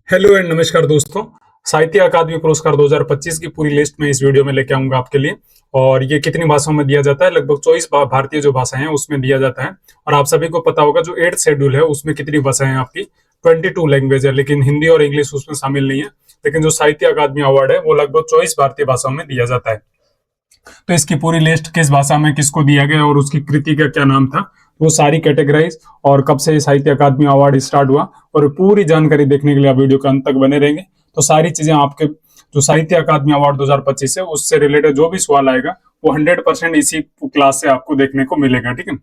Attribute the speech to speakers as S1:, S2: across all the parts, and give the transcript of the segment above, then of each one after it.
S1: Hello and नमस्कार दोस्तों। साहित्य अकादमी पुरस्कार 2025 की पूरी लिस्ट में इस वीडियो में लेके आऊंगा आपके लिए। और ये कितनी भाषाओं में दिया जाता है? लगभग 24 भारतीय जो भाषाएं हैं उसमें दिया जाता है। और आप सभी को पता होगा जो 8th शेड्यूल है उसमें कितनी भाषाएं हैं आपकी 22 लैंग्वेज है, लेकिन हिंदी और इंग्लिश उसमें शामिल नहीं है। लेकिन जो साहित्य अकादमी अवार्ड है वो लगभग 24 भारतीय भाषाओं में दिया जाता है। तो इसकी पूरी लिस्ट किस भाषा में किसको दिया गया और उसकी कृति का क्या नाम था, वो सारी कैटेगराइज और कब से साहित्य अकादमी अवार्ड स्टार्ट हुआ और पूरी जानकारी देखने के लिए आप वीडियो के अंत तक बने रहेंगे। तो सारी चीजें आपके जो साहित्य अकादमी अवार्ड 2025 है उससे रिलेटेड जो भी सवाल आएगा वो 100% इसी क्लास से आपको देखने को मिलेगा। ठीक है।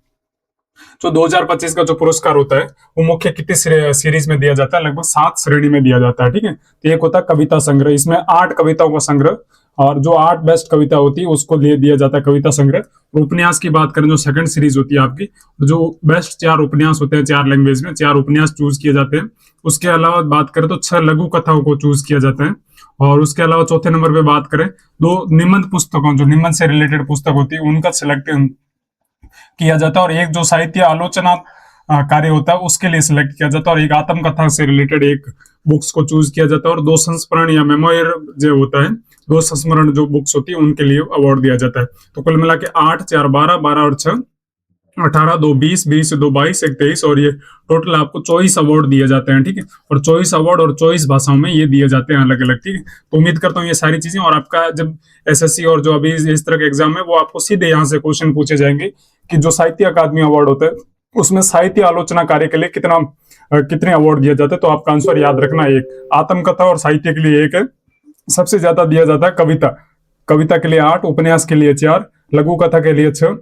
S1: जो 2025 का जो पुरस्कार होता है वो मुख्य कितनी सीरीज में दिया जाता है? लगभग 7 श्रेणी में दिया जाता है। ठीक है। तो एक होता है कविता संग्रह, इसमें 8 कविताओं का संग्रह और जो 8 बेस्ट कविता होती है उसको ले दिया जाता है कविता संग्रह। उपन्यास की बात करें जो सेकंड सीरीज होती है आपकी, जो बेस्ट 4 उपन्यास होते हैं, 4 लैंग्वेज में 4 उपन्यास चूज किए जाते हैं। उसके अलावा बात करें तो 6 लघु कथाओं को चूज किया जाता है। और उसके अलावा चौथे नंबर पे बात करें 2 निबंध पुस्तकों, जो निबंध से रिलेटेड पुस्तक होती है उनका सिलेक्ट किया जाता है। और एक जो साहित्य आलोचना कार्य होता है उसके लिए सिलेक्ट किया जाता है। और एक आत्मकथा से रिलेटेड एक बुक्स को चूज किया जाता है। और 2 संस्मरण या मेमोयर जो होता है, 2 संस्मरण जो बुक्स होती है उनके लिए अवार्ड दिया जाता है। तो कुल मिला के 8, 4, 12, 12 और 6, 18, 2, 20, 20, 2, 22, 1, 23 और ये टोटल आपको 24 अवार्ड दिए जाते हैं। ठीक है। और 24 अवार्ड और 24 भाषाओं में ये दिए जाते हैं अलग अलग। ठीक है। तो उम्मीद करता हूँ ये सारी चीजें, और आपका जब एसएससी और जो अभी इस तरह के एग्जाम है वो आपको सीधे यहाँ से क्वेश्चन पूछे जाएंगे कि जो साहित्य अकादमी अवार्ड होता है उसमें साहित्य आलोचना कार्य के लिए कितने अवार्ड दिए जाते हैं। तो आपका आंसर याद रखना, एक आत्मकथा और साहित्य के लिए 1 है। सबसे ज्यादा दिया जाता है कविता, कविता के लिए 8, उपन्यास के लिए 4, लघु कथा के लिए 6,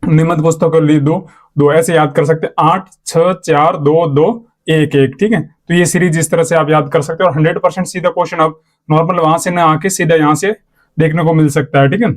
S1: निबंध पुस्तक के लिए 2, 2 ऐसे याद कर सकते हैं। 8, 6, 4, 2, 2, 1, 1। ठीक है। तो ये सीरीज इस तरह से आप याद कर सकते हैं और 100% सीधा क्वेश्चन आप नॉर्मल वहां से ना आके सीधा यहाँ से देखने को मिल सकता है। ठीक है।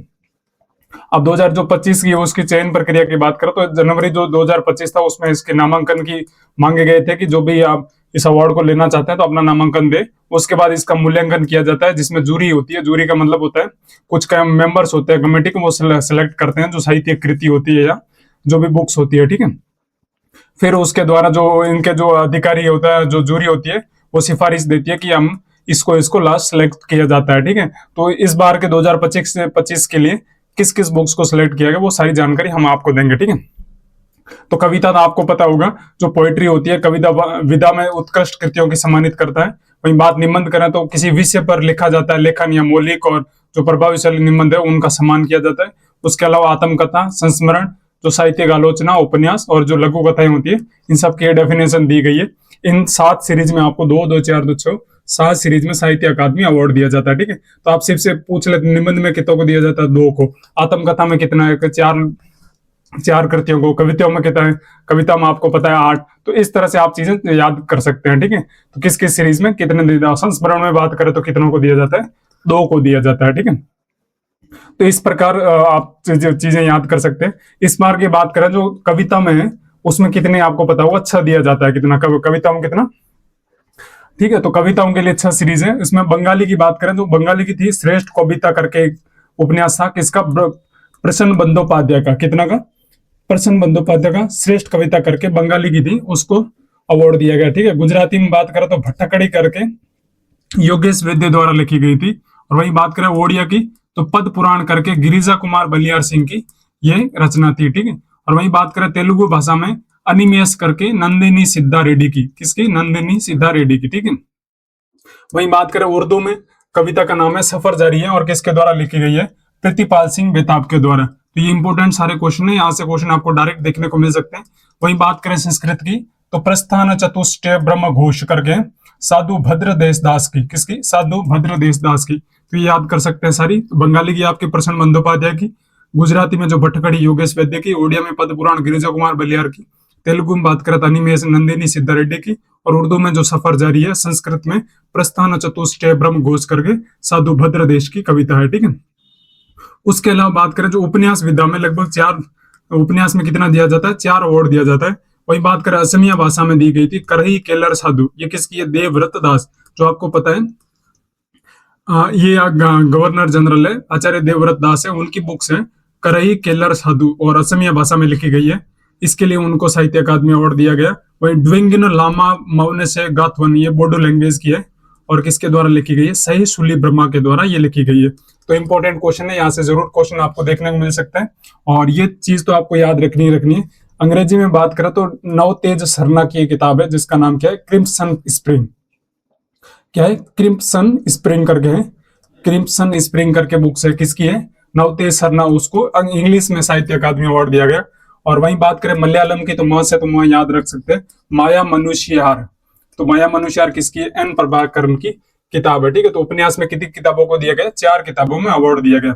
S1: अब 2025 की उसकी चयन प्रक्रिया की बात करें तो जनवरी जो 2025 था उसमें इसके नामांकन की मांगे गए थे कि जो भी आप इस अवार्ड को लेना चाहते हैं तो अपना नामांकन दे। उसके बाद इसका मूल्यांकन किया जाता है जिसमें जूरी होती है। जूरी का मतलब होता है कुछ मेंबर्स होते हैं कमेटी को, वो सिलेक्ट करते हैं जो साहित्य कृति होती है या जो भी बुक्स होती है। ठीक है। फिर उसके द्वारा जो इनके जो अधिकारी होता है, जो जूरी होती है, वो सिफारिश देती है कि हम इसको लास्ट सेलेक्ट किया जाता है। ठीक है। तो इस बार के 2025 के लिए किस किस बुक्स को सिलेक्ट किया गया वो सारी जानकारी हम आपको देंगे। ठीक है। तो कविता तो आपको पता होगा, जो पोएट्री होती है कविता विधा में उत्कृष्ट कृतियों की सम्मानित करता है। वहीं बात निबंध करें तो किसी विषय पर लिखा जाता है लेखन या मौलिक और जो प्रभावशाली निबंध है उनका सम्मान किया जाता है। उसके अलावा आत्मकथा, संस्मरण, जो साहित्यिक आलोचना, उपन्यास और जो लघु कथाएं होती है इन सब की डेफिनेशन दी गई है। इन 7 सीरीज में आपको 2, 2, 4, 2, 6, 7 सीरीज में साहित्य अकादमी अवार्ड दिया जाता है। ठीक है। तो आप सिर्फ से पूछ लेते निबंध में कितनों को दिया जाता है? 2 को। आत्मकथा में कितना है? 4 कृतियों को। कविताओं में कितना है? कविता में आपको पता है 8। तो इस तरह से आप चीजें याद कर सकते हैं। ठीक है। तो किस किस सीरीज में कितने दिया जाता है? संस्मरण में बात करें तो कितनों को दिया जाता है? 2 को दिया जाता है। ठीक है। तो इस प्रकार आप चीजें याद कर सकते हैं। इस बार की बात करें जो कविता में है उसमें कितने आपको पता होगा? 6 दिया जाता है। कितना कविता में कितना? ठीक है। तो कविताओं के लिए 6 सीरीज है। इसमें बंगाली की बात करें तो बंगाली की थी श्रेष्ठ कविता करके एक उपन्यास था, किसका? प्रसन्न बंदोपाध्याय का। कितना का? प्रसन्न बंदोपाध्याय का श्रेष्ठ कविता करके बंगाली की थी, उसको अवार्ड दिया गया। ठीक है। गुजराती में बात करें तो भट्टाकड़ी करके योगेश वैद्य द्वारा लिखी गई थी। और वही बात करें ओडिया की तो पद पुराण करके गिरिजा कुमार बलियार सिंह की ये रचना थी। ठीक है। और वही बात करें तेलुगु भाषा में अनिमेश करके नंदिनी सिद्धा रेड्डी की। किसकी? नंदिनी सिद्धा रेड्डी की। ठीक है। वही बात करें उर्दू में कविता का नाम है सफर जारी है और किसके द्वारा लिखी गई है? प्रतिपाल सिंह बेताब के द्वारा। तो ये इंपॉर्टेंट सारे क्वेश्चन है, यहाँ से क्वेश्चन आपको डायरेक्ट देखने को मिल सकते हैं। वही बात करें संस्कृत की तो प्रस्थान चतुष्टय ब्रह्म घोष करके साधु भद्र देशदास की। किसकी? साधु भद्र देशदास की। तो ये याद कर सकते हैं सारी। बंगाली की आपकी प्रसन्न बंदोपाध्याय की, गुजराती में जो भट्टकड़ी योगेश वैद्य की, ओडिया में पद पुराण गिरिजा कुमार बलियार की, तेलुगु में बात करें तो अनिमेष नंदिनी सिद्धा रेड्डी की, और उर्दू में जो सफर जारी है, संस्कृत में प्रस्थान चतुष्टय ब्रह्म घोष करके साधु भद्र देश की कविता है। ठीक है। उसके अलावा बात करें जो उपन्यास विधा में लगभग 4 उपन्यास में कितना दिया जाता है? 4 अवार्ड दिया जाता है। वही बात करें असमिया भाषा में दी गई थी करही केलर साधु। ये किसकी है? देवव्रत दास, जो आपको पता है ये गवर्नर जनरल है, आचार्य देवव्रत दास है, उनकी बुक्स है करही केलर साधु और असमिया भाषा में लिखी गई है। इसके लिए उनको साहित्य अकादमी अवार्ड दिया गया। वही ड्विंगिन लामा मौने से गाथवन, ये बोडो लैंग्वेज की है और किसके द्वारा लिखी गई है, सही सुली ब्रह्मा के द्वारा ये लिखी गई है। तो इंपॉर्टेंट क्वेश्चन है, यहाँ से जरूर क्वेश्चन आपको देखने को मिल सकता है और ये चीज तो आपको याद रखनी है। अंग्रेजी में बात करें तो नव तेज सरना की किताब है जिसका नाम क्या है, क्रिम्सन स्प्रिंग। क्या है, क्रिम्सन स्प्रिंग करके है, क्रिम्सन स्प्रिंग करके बुक्स है, किसकी है, नव तेज सरना, उसको इंग्लिश में साहित्य अकादमी अवार्ड दिया गया। और वहीं बात करें मलयालम की तो म से तो म याद रख सकते हैं, माया मनुष्यहार। तो माया मनुष्यहार किसकी है, एन प्रभाकरन की किताब है। ठीक है, तो उपन्यास में कितनी किताबों को दिया गया, 4 किताबों में अवार्ड दिया गया।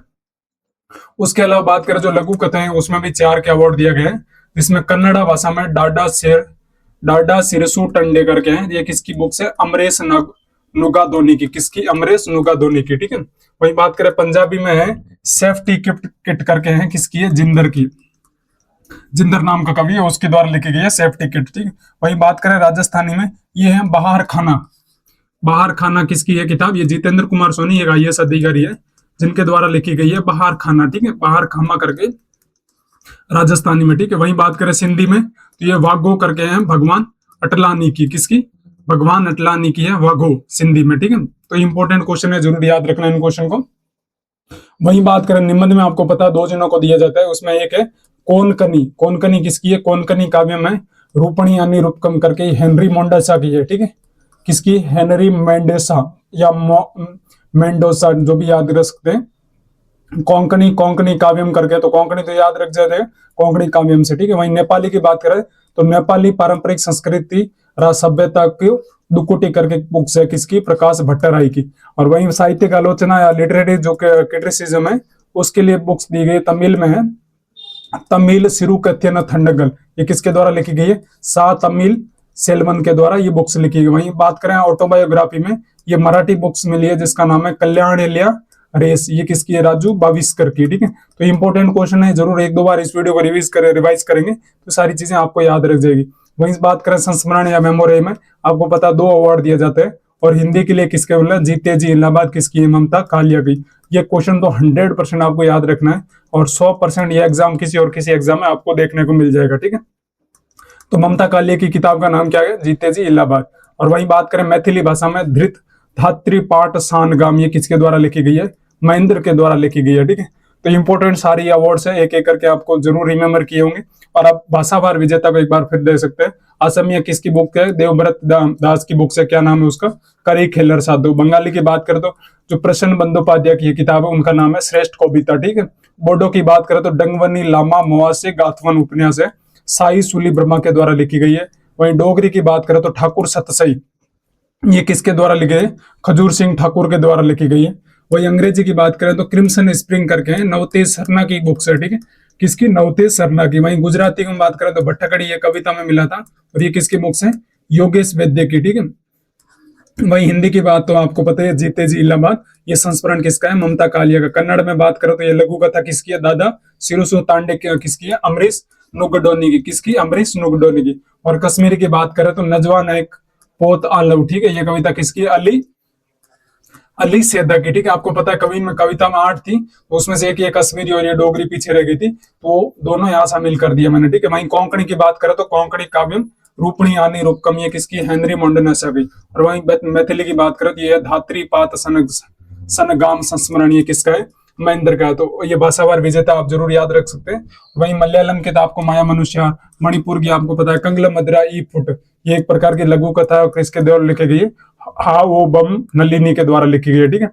S1: उसके अलावा बात करें जो लघु कथा है उसमें भी 4 के अवार्ड दिया गया है, जिसमें कन्नड़ा भाषा में डाडा सिरसु टंडे करके हैं, ये किसकी बुक्स है, अमरेश नुगादोनी की, किसकी, अमरेश नुगादोनी की। ठीक है, वही बात करें पंजाबी में है सेफ्टी किट करके हैं, किसकी है, जिंदर की, जिंदर नाम का कवि है उसके द्वारा लिखी गई है सेफ्टी किट। ठीक, वही बात करें राजस्थानी में, ये है बाहर खाना। बाहर खाना किसकी है किताब, ये जितेंद्र कुमार सोनी एक IAS अधिकारी है जिनके द्वारा लिखी गई है बाहर खाना। ठीक है, बाहर खामा करके राजस्थानी में। ठीक है, वही बात करें सिंधी में तो ये वाघो करके हैं भगवान अटलानी की, किसकी, भगवान अटलानी की है वाघो सिंधी में। ठीक है, तो इंपॉर्टेंट क्वेश्चन है, जरूर याद रखना इन क्वेश्चन को। वही बात करें निबंध में आपको पता है 2 जनों को दिया जाता है, उसमें एक है कोनकनी। कोनकनी किसकी है, कोनकनी काव्य में रूपणी यानी रूपकम करके हेनरी मोंडेसा की है। ठीक है, किसकी, हेनरी मेंडेसा या मेंडोसा, जो भी याद रख सकते हैं। कोंकणी, कोंकणी काव्यम करके, तो कोंकणी तो याद रख जाते हैं कोंकणी काव्यम से। ठीक है, वहीं नेपाली की बात करें तो नेपाली पारंपरिक संस्कृति सभ्यता की दुकुटी करके बुक्स है, किसकी, प्रकाश भट्टराई की। और वहीं साहित्यिक आलोचना या लिटरेरी जो क्रिटिसिज्म है उसके लिए बुक्स दी गई, तमिल में है तमिल सिरुकथ्यन थंडगल, ये किसके द्वारा लिखी गई है, सा तमिल सेल्वन के द्वारा ये बुक्स लिखी गई। वहीं बात करें ऑटोबायोग्राफी में, ये मराठी बुक्स मिली है जिसका नाम है कल्याणिल्या रेस, ये किसकी है, राजू बाविस्कर की। ठीक है, तो इंपॉर्टेंट क्वेश्चन है, जरूर 1-2 बार इस वीडियो को रिवाइज करेंगे तो सारी चीजें आपको याद रख जाएगी। वहीं बात करें संस्मरण या मेमोरी में, आपको पता 2 अवार्ड दिए जाते हैं और हिंदी के लिए किसके बोला, जीते जी इलाहाबाद किसकी है, ममता कालिया की। ये क्वेश्चन तो 100% आपको याद रखना है और 100% ये एग्जाम किसी और किसी एग्जाम में आपको देखने को मिल जाएगा। ठीक है, तो ममता कालिया की किताब का नाम क्या है, जीते जी इलाहाबाद। और वहीं बात करें मैथिली भाषा में धृत धात्री पाठ सानगाम, ये किसके द्वारा लिखी गई है, महेंद्र के द्वारा लिखी गई है। ठीक है, तो इंपॉर्टेंट सारी अवार्ड्स है, एक एक करके आपको जरूर रिमेंबर किए होंगे। और आप भाषावार विजेता को एक बार फिर दे सकते हैं। असमिया किसकी बुक है, देवव्रत दास की बुक से, क्या नाम है उसका, करी खेलर साधु। बंगाली की बात करें तो जो प्रसन्न बंदोपाध्याय की किताब है उनका नाम है श्रेष्ठ कविता। ठीक है, बोडो की बात करें तो डंगवनी लामा मोआसे गाथवन उपन्यास है, साई सुली ब्रह्मा के द्वारा लिखी गई है। वहीं डोगरी की बात करें तो ठाकुर सतसई, ये किसके द्वारा लिखे है, खजूर सिंह ठाकुर के द्वारा लिखी गई है। वही अंग्रेजी की बात करें तो क्रिम्सन स्प्रिंग करके है, नवतेज सरना की बुक्स है। ठीक है, किसकी, नवतेज सरना की। वहीं गुजराती में बात करें तो भट्टकड़ी, ये कविता में मिला था और ये किसकी बुक्स है, योगेश वैद्य की। ठीक है, वही हिंदी की बात तो आपको पता है, जीते जी इलाहाबाद, ये संस्मरण किसका है, ममता कालिया का। कन्नड़ में बात करें तो ये लघु कथा किसकी है, दादा सिरुसु तांडे किसकी है, अमरीश नुगडोनी की, किसकी, अमरीश नुगडोनी की। और कश्मीरी की बात करें तो नजवा नायक पोत आलव। ठीक है, ये कविता किसकी है, अली सेदा की। ठीक है, आपको पता है कविता में 8 थी, तो उसमें से एक ये कश्मीरी और ये डोगरी पीछे रह गई थी, तो दोनों यहाँ शामिल कर दिया मैंने। ठीक है, वहीं कोंकणी की बात करें तो कोंकणी काव्यम रूपणी यानी रूपकम, ये किसकी, हेनरी मोंडेसा की। और वहीं मैथिली की बात करें तो ये धात्री पात सनगाम संस्मरण, ये किसका है, महेंद्र का है। तो ये भाषावार विजेता आप जरूर याद रख सकते हैं। वहीं मलयालम की तो आपको माया मनुष्य, मणिपुर की आपको पता है कंगल मदरा ई फुट, ये एक प्रकार की लघु कथा है, किसके द्वारा लिखी गई है, हा वो बम नलिनी के द्वारा लिखी गई है। ठीक है,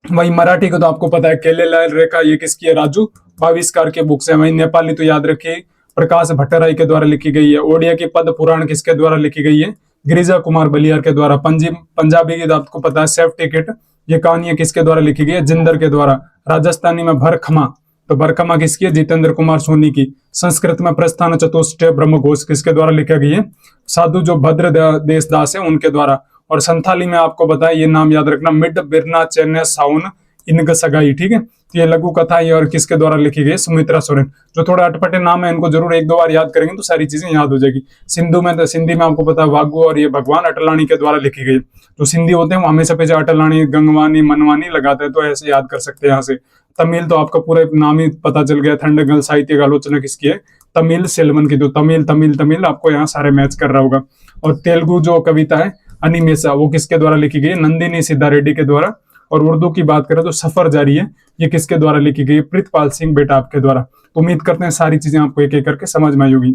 S1: वही मराठी को तो आपको पता है केलेलाल रेखा, ये किसकी है, राजू भाविस्कार के बुक्स है। वही नेपाली तो याद रखिए प्रकाश भट्टराई के द्वारा लिखी गई है। ओडिया की पद पुराण किसके द्वारा लिखी गई है, गिरिजा कुमार बलियार के द्वारा। पंजाबी की तो आपको पता है सेफ्टी किट, ये कहानी किसके द्वारा लिखी गई है, जिंदर के द्वारा। राजस्थानी में भरखमा, तो भरखमा किसकी है, जितेंद्र कुमार सोनी की। संस्कृत में प्रस्थान चतुष्टय ब्रह्मघोष किसके द्वारा लिखा गई है, साधु जो भद्र देश दास है उनके द्वारा। और संथाली में आपको बताया, ये नाम याद रखना, मिड बिरना चेन्नई साउन इनका सगाई। ठीक है, ये लघु कथा ये और किसके द्वारा लिखी गई, सुमित्रा सोरेन। जो थोड़े अटपटे नाम है इनको जरूर 1-2 बार याद करेंगे तो सारी चीजें याद हो जाएगी। सिंधी में आपको पता है वागू और ये भगवान अटलानी के द्वारा लिखी गई। जो सिंधी होते हैं वो हमेशा पे अटलानी गंगवानी मनवानी लगाते हैं, तो ऐसे याद कर सकते हैं यहाँ से। तमिल तो आपका पूरा नाम ही पता चल गया, थंडगल साहित्य का आलोचना किसकी है, तमिल सेल्वन की। तो तमिल तमिल तमिल आपको यहाँ सारे मैच कर रहा होगा। और तेलुगु जो कविता है अनिमेषा, वो किसके द्वारा लिखी गई है, नंदिनी सिद्धा रेड्डी के द्वारा। और उर्दू की बात करें तो सफर जारी है, ये किसके द्वारा लिखी गई है, प्रितपाल सिंह बेटा आपके द्वारा। तो उम्मीद करते हैं सारी चीजें आपको एक एक करके समझ में आई होगी।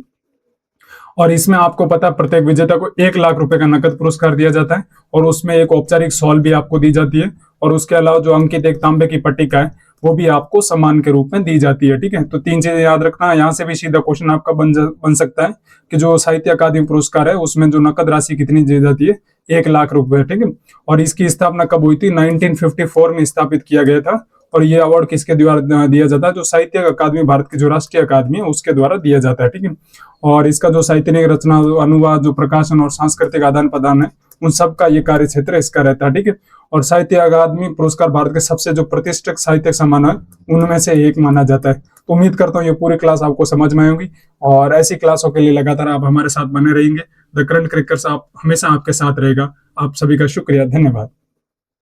S1: और इसमें आपको पता है प्रत्येक विजेता को 1 लाख रुपए का नकद पुरस्कार दिया जाता है, और उसमें एक औपचारिक शॉल भी आपको दी जाती है। और उसके अलावा जो अंकित एक तांबे की पट्टिका है वो भी आपको सम्मान के रूप में दी जाती है। ठीक है, तो 3 चीजें याद रखना। यहाँ से भी सीधा क्वेश्चन आपका बन सकता है कि जो साहित्य अकादमी पुरस्कार है उसमें जो नकद राशि कितनी दी जाती है, 1 लाख रुपए। ठीक है, और इसकी स्थापना कब हुई थी, 1954 में स्थापित किया गया था। और ये अवार्ड किसके द्वारा दिया जाता है, जो साहित्य अकादमी भारत की जो राष्ट्रीय अकादमी है उसके द्वारा दिया जाता है। ठीक है, और इसका जो साहित्यिक रचना, अनुवाद, जो प्रकाशन और सांस्कृतिक आदान प्रदान है, उन सब का ये कार्य क्षेत्र इसका रहता है। ठीक है, और साहित्य अकादमी पुरस्कार भारत के सबसे जो प्रतिष्ठित साहित्यिक सम्मान है उनमें से एक माना जाता है। तो उम्मीद करता हूँ ये पूरी क्लास आपको समझ में आएगी, और ऐसी क्लासों के लिए लगातार आप हमारे साथ बने रहेंगे। द करंट क्रिकेटर्स आप हमेशा आपके साथ रहेगा। आप सभी का शुक्रिया, धन्यवाद।